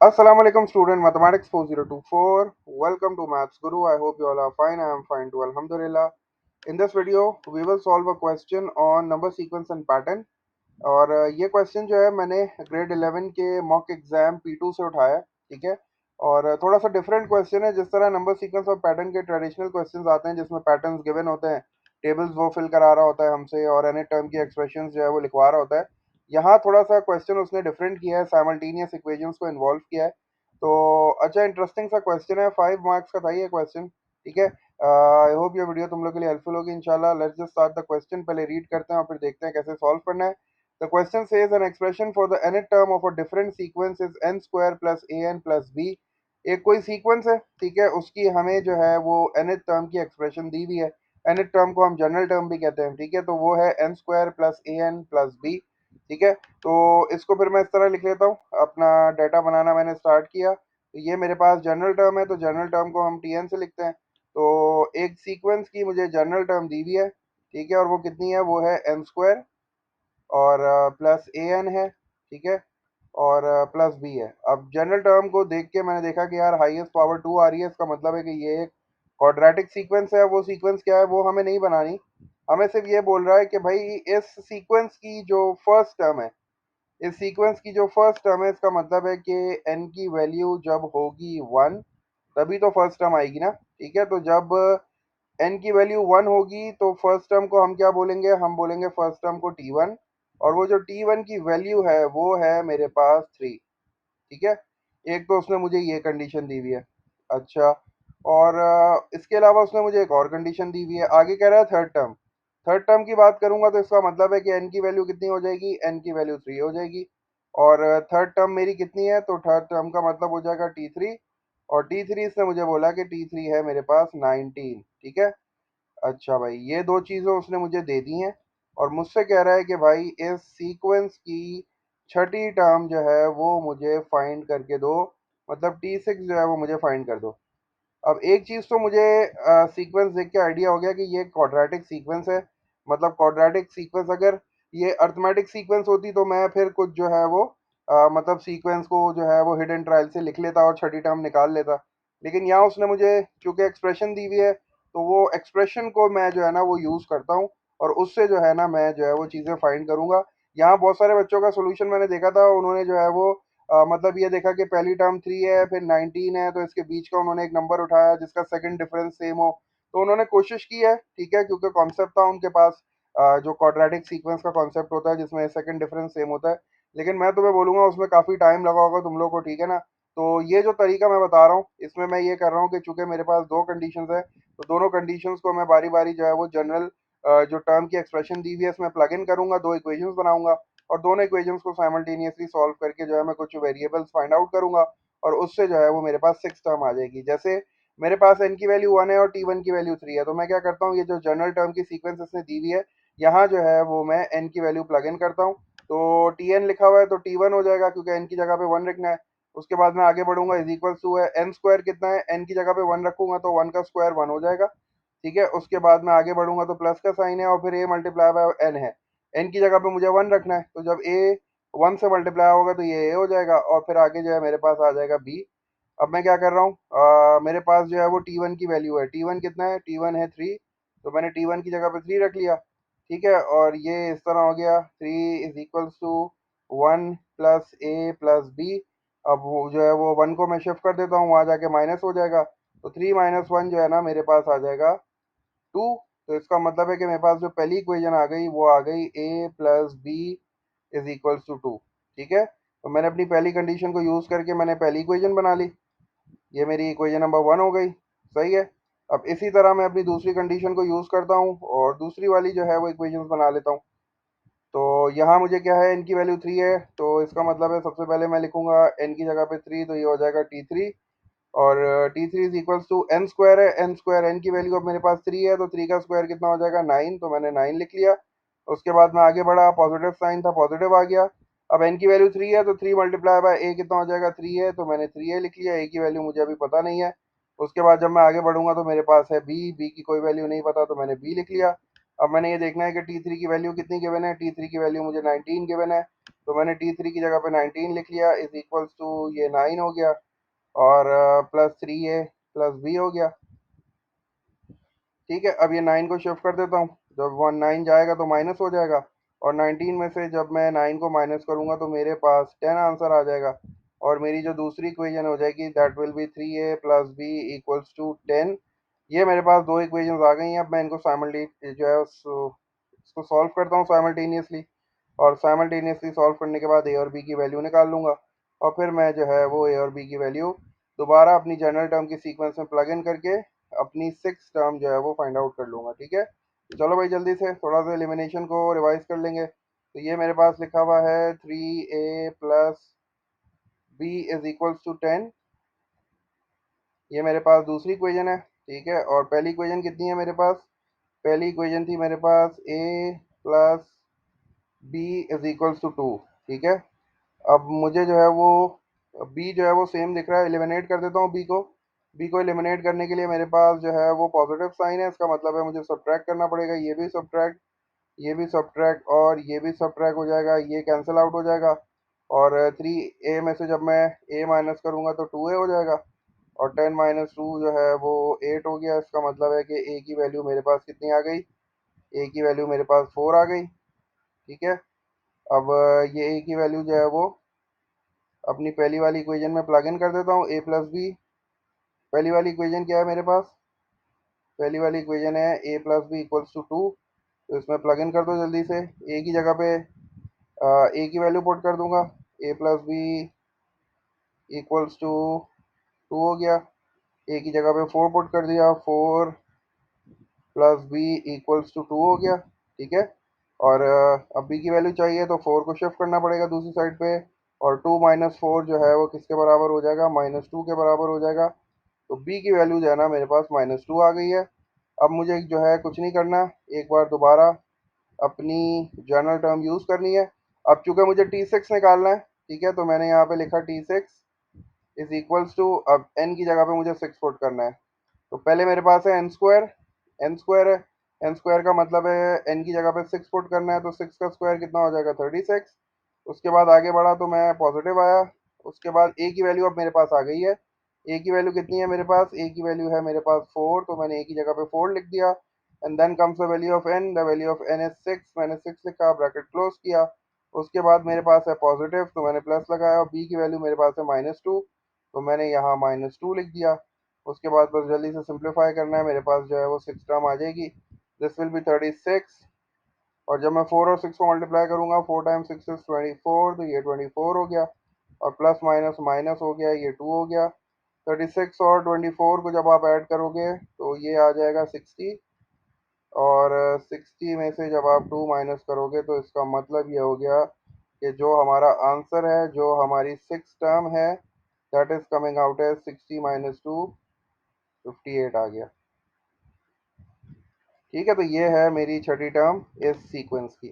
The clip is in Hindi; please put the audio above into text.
Assalamualaikum student mathematics 4024. Welcome to Maths Guru. I hope you all are fine. I am fine too. Alhamdulillah. In this video, we will solve a question on number sequence and pattern. और ये क्वेश्चन जो है मैंने ग्रेड 11 के मॉक एग्जाम P2 से उठाया है, ठीक है। और थोड़ा सा डिफरेंट क्वेश्चन है। जिस तरह नंबर सीक्वेंस और पैटर्न के ट्रेडिशनल क्वेश्चंस आते हैं जिसमें पैटर्न्स गिवन होते हैं, टेबल्स वो फिल करा रहा होता है हमसे और एनी टर्म की एक्सप्रेशंस जो है वो लिखवा रहा होता है। यहाँ थोड़ा सा क्वेश्चन उसने डिफरेंट किया है, साइमल्टेनियस इक्वेशंस को इन्वॉल्व किया है। तो अच्छा इंटरेस्टिंग सा क्वेश्चन है, 5 मार्क्स का था ये क्वेश्चन, ठीक है। आई होप ये वीडियो तुम लोग के लिए हेल्पफुल होगी इंशाल्लाह। Let's just start the question. पहले रीड करते हैं और फिर देखते हैं कैसे सॉल्व करना है। The question says an expression for the nth term of a different sequence is n square plus an plus b। एक कोई सीक्वेंस है, ठीक है, उसकी हमें जो है वो nth टर्म की एक्सप्रेशन दी हुई है। nth टर्म को हम जनरल टर्म भी कहते हैं, ठीक है। तो वो है n square plus an plus b, ठीक है। तो इसको फिर मैं इस तरह लिख लेता हूँ। अपना डाटा बनाना मैंने स्टार्ट किया, तो ये मेरे पास जनरल टर्म है, तो जनरल टर्म को हम tn से लिखते हैं। तो एक सीक्वेंस की मुझे जनरल टर्म दी हुई है, ठीक है, और वो कितनी है, वो है n स्क्वायर और प्लस ए एन है, ठीक है, और प्लस बी है। अब जनरल टर्म को देख के मैंने देखा कि यार हाईएस्ट पावर 2 आ रही है, इसका मतलब है कि ये एक क्वाड्रेटिक सीक्वेंस है। वो सीक्वेंस क्या है वो हमें नहीं बनानी, हमें सिर्फ ये बोल रहा है कि भाई इस सीक्वेंस की जो फर्स्ट टर्म है, इस सीक्वेंस की जो फर्स्ट टर्म है, इसका मतलब है कि एन की वैल्यू जब होगी 1 तभी तो फर्स्ट टर्म आएगी ना, ठीक है। तो जब एन की वैल्यू 1 होगी तो फर्स्ट टर्म को हम क्या बोलेंगे, हम बोलेंगे फर्स्ट टर्म को T1। और वो जो T1 की वैल्यू है वो है मेरे पास 3, ठीक है। एक तो उसने मुझे ये कंडीशन दी हुई है। अच्छा, और इसके अलावा उसने मुझे एक और कंडीशन दी हुई है। आगे कह रहा है थर्ड टर्म। थर्ड टर्म की बात करूंगा तो इसका मतलब है कि एन की वैल्यू कितनी हो जाएगी, एन की वैल्यू 3 हो जाएगी। और थर्ड टर्म मेरी कितनी है, तो थर्ड टर्म का मतलब हो जाएगा T3। और T3 इसने मुझे बोला कि T3 है मेरे पास 19, ठीक है। अच्छा भाई, ये दो चीज़ें उसने मुझे दे दी हैं और मुझसे कह रहा है कि भाई इस सीक्वेंस की छठी टर्म जो है वो मुझे फाइंड करके दो, मतलब T6 जो है वो मुझे फाइंड कर दो। अब एक चीज़ तो मुझे सीक्वेंस देख के आइडिया हो गया कि ये क्वाड्रेटिक सीक्वेंस है। मतलब क्वाड्रेटिक सीक्वेंस अगर ये अर्थमेटिक सीक्वेंस होती तो मैं फिर कुछ जो है वो मतलब सीक्वेंस को जो है वो हिडन ट्रायल से लिख लेता और छठी टर्म निकाल लेता। लेकिन यहाँ उसने मुझे चूंकि एक्सप्रेशन दी हुई है, तो वो एक्सप्रेशन को मैं जो है ना वो यूज़ करता हूँ और उससे जो है ना मैं जो है वो चीज़ें फाइंड करूँगा। यहाँ बहुत सारे बच्चों का सोल्यूशन मैंने देखा था, उन्होंने जो है वो मतलब ये देखा कि पहली टर्म 3 है फिर 19 है, तो इसके बीच का उन्होंने एक नंबर उठाया जिसका सेकंड डिफरेंस सेम हो। तो उन्होंने कोशिश की है, ठीक है, क्योंकि कॉन्सेप्ट था उनके पास जो क्वाड्रेटिक सीक्वेंस का कॉन्सेप्ट होता है जिसमें सेकंड डिफरेंस सेम होता है। लेकिन मैं तुम्हें बोलूंगा उसमें काफ़ी टाइम लगा होगा तुम लोग को, ठीक है ना। तो ये जो तरीका मैं बता रहा हूँ इसमें मैं ये कर रहा हूँ कि चूंकि मेरे पास दो कंडीशंस है, तो दोनों कंडीशंस को मैं बारी बारी जो है वो जनरल जो टर्म की एक्सप्रेशन दी हुई है इसमें प्लग इन करूंगा, दो इक्वेशंस बनाऊंगा और दोनों इक्वेशंस को साइमल्टेनियसली सॉल्व करके जो है मैं कुछ वेरिएबल्स फाइंड आउट करूंगा और उससे जो है वो मेरे पास 6 टर्म आ जाएगी। जैसे मेरे पास n की वैल्यू 1 है और T1 की वैल्यू 3 है, तो मैं क्या करता हूँ, ये जो जनरल टर्म की सीक्वेंस इसने दी हुई है यहाँ जो है वो मैं n की वैल्यू प्लग इन करता हूँ। तो Tn लिखा हुआ है तो T1 हो जाएगा क्योंकि n की जगह पे 1 रखना है। उसके बाद मैं आगे बढ़ूंगा, इज इक्वल टू है n स्क्वायर कितना है, n की जगह पे 1 रखूंगा तो 1 का स्क्वायर 1 हो जाएगा, ठीक है। उसके बाद मैं आगे बढ़ूंगा तो प्लस का साइन है और फिर a मल्टीप्लाई बाय n है। n की जगह पे मुझे 1 रखना है, तो जब a 1 से मल्टीप्लाई होगा तो ये a हो जाएगा और फिर आगे जो है मेरे पास आ जाएगा b। अब मैं क्या कर रहा हूँ, मेरे पास जो है वो T1 की वैल्यू है, T1 कितना है, T1 है 3, तो मैंने T1 की जगह पे 3 रख लिया, ठीक है। और ये इस तरह हो गया 3 is equals to 1 plus A plus B. अब वो जो है वो 1 को मैं शिफ्ट कर देता हूँ, वहाँ जाके माइनस हो जाएगा, तो 3 माइनस 1 जो है ना मेरे पास आ जाएगा 2। तो इसका मतलब है कि मेरे पास जो पहली इक्वेशन आ गई वो आ गई a plus B is equals to 2, ठीक है। तो मैंने अपनी पहली कंडीशन को यूज़ करके मैंने पहली इक्वेशन बना ली, ये मेरी इक्वेशन नंबर 1 हो गई, सही है। अब इसी तरह मैं अपनी दूसरी कंडीशन को यूज़ करता हूँ और दूसरी वाली जो है वो इक्वेशंस बना लेता हूँ। तो यहाँ मुझे क्या है, n की वैल्यू 3 है, तो इसका मतलब है सबसे पहले मैं लिखूंगा n की जगह पे 3, तो ये हो जाएगा T3। और T3 is equals to N square है, एन स्क्वायर एन की वैल्यू अब मेरे पास 3 है, तो 3 का स्क्वायर कितना हो जाएगा 9, तो मैंने 9 लिख लिया। उसके बाद मैं आगे बढ़ा, पॉजिटिव साइन था पॉजिटिव आ गया। अब n की वैल्यू 3 है तो 3 मल्टीप्लाई बाय a कितना हो जाएगा 3 है, तो मैंने 3a लिख लिया, a की वैल्यू मुझे अभी पता नहीं है। उसके बाद जब मैं आगे बढ़ूंगा तो मेरे पास है b की कोई वैल्यू नहीं पता, तो मैंने b लिख लिया। अब मैंने ये देखना है कि T3 की वैल्यू कितनी गिवन है, T3 की वैल्यू मुझे 19 गिवन है। तो मैंने T3 की जगह पे 19 लिख लिया, इज इक्वल्स टू ये 9 हो गया, और प्लस 3A प्लस B हो गया। ठीक है, अब ये 9 को शिफ्ट कर देता हूँ, जब 9 जाएगा तो माइनस हो जाएगा, और 19 में से जब मैं 9 को माइनस करूँगा तो मेरे पास 10 आंसर आ जाएगा, और मेरी जो दूसरी इक्वेशन हो जाएगी that will be 3A plus B equals to 10। ये मेरे पास दो इक्वेशंस आ गई हैं। अब मैं इनको जो है इसको सॉल्व करता हूँ साइमल्टेनियसली, और साइमल्टेनियसली सॉल्व करने के बाद ए और बी की वैल्यू निकाल लूँगा, और फिर मैं जो है वो ए और बी की वैल्यू दोबारा अपनी जनरल टर्म की सीक्वेंस में प्लग इन करके अपनी सिक्स टर्म जो है वो फाइंड आउट कर लूँगा। ठीक है, तो चलो भाई जल्दी से थोड़ा सा एलिमिनेशन को रिवाइज कर लेंगे। तो ये मेरे पास लिखा हुआ है 3A plus B is equals to 10। ये मेरे पास दूसरी इक्वेशन है। ठीक है, और पहली इक्वेशन कितनी है मेरे पास? पहली इक्वेशन थी मेरे पास A plus B is equals to 2। ठीक है, अब मुझे जो है वो बी जो है वो सेम दिख रहा है, एलिमिनेट कर देता हूँ बी को। बी को एलिमिनेट करने के लिए मेरे पास जो है वो पॉजिटिव साइन है, इसका मतलब है मुझे सब्ट्रैक्ट करना पड़ेगा। ये भी सब्ट्रैक्ट, ये भी सब्ट्रैक्ट, और ये भी सब्ट्रैक्ट हो जाएगा, ये कैंसिल आउट हो जाएगा, और 3A में से जब मैं ए माइनस करूँगा तो 2A हो जाएगा, और 10 माइनस टू जो है वो 8 हो गया। इसका मतलब है कि ए की वैल्यू मेरे पास कितनी आ गई? ए की वैल्यू मेरे पास 4 आ गई। ठीक है, अब ये ए की वैल्यू जो है वो अपनी पहली वाली इक्वेशन में प्लग इन कर देता हूँ, ए प्लस बी। पहली वाली इक्वेशन क्या है मेरे पास? पहली वाली इक्वेशन है ए प्लस बी इक्वल्स टू 2। तो इसमें प्लग इन कर दो जल्दी से। ए की जगह पे ए की वैल्यू पुट कर दूंगा, ए प्लस बी इक्वल्स टू 2 हो गया। ए की जगह पे 4 पुट कर दिया, 4 प्लस बी इक्वल्स टू 2 हो गया। ठीक है, और अब बी की वैल्यू चाहिए तो 4 को शिफ्ट करना पड़ेगा दूसरी साइड पे, और 2 माइनस फोर जो है वो किसके बराबर हो जाएगा? -2 के बराबर हो जाएगा। तो बी की वैल्यू जो है ना मेरे पास -2 आ गई है। अब मुझे जो है कुछ नहीं करना, एक बार दोबारा अपनी जनरल टर्म यूज़ करनी है। अब चूंकि मुझे T6 निकालना है, ठीक है, तो मैंने यहाँ पे लिखा T6 इज इक्वल्स टू, अब n की जगह पे मुझे 6 पुट करना है। तो पहले मेरे पास है एन स्क्वायर, एन स्क्वायर है, एन स्क्वायर का मतलब है एन की जगह पे 6 पुट करना है, तो 6 का स्क्वायर कितना हो जाएगा? 36। उसके बाद आगे बढ़ा तो मैं पॉजिटिव आया। उसके बाद ए की वैल्यू अब मेरे पास आ गई है। ए की वैल्यू कितनी है मेरे पास? ए की वैल्यू है मेरे पास 4, तो मैंने ए की जगह पे 4 लिख दिया। And then comes the value of N, the value of N is 6, मैंने 6 लिखा, ब्रैकेट क्लोज किया। उसके बाद मेरे पास है पॉजिटिव, तो मैंने प्लस लगाया, और बी की वैल्यू मेरे पास है -2, तो मैंने यहाँ -2 लिख दिया। उसके बाद बस जल्दी से सिंप्लीफाई करना है, मेरे पास जो है वो 6 टर्म आ जाएगी, दिस विल बी 36। और जब मैं 4 और 6 को मल्टीप्लाई करूंगा, 4 टाइम्स 6 इज 24, तो ये 24 हो गया, और प्लस माइनस माइनस हो गया, ये 2 हो गया। 36 और 24 को जब आप ऐड करोगे तो ये आ जाएगा 60, और 60 में से जब आप 2 माइनस करोगे तो इसका मतलब ये हो गया कि जो हमारा आंसर है, जो हमारी 6 टर्म है, that is coming out as 60 minus 2, 58 आ गया। ठीक है, तो ये है मेरी छठी टर्म इस सीक्वेंस की।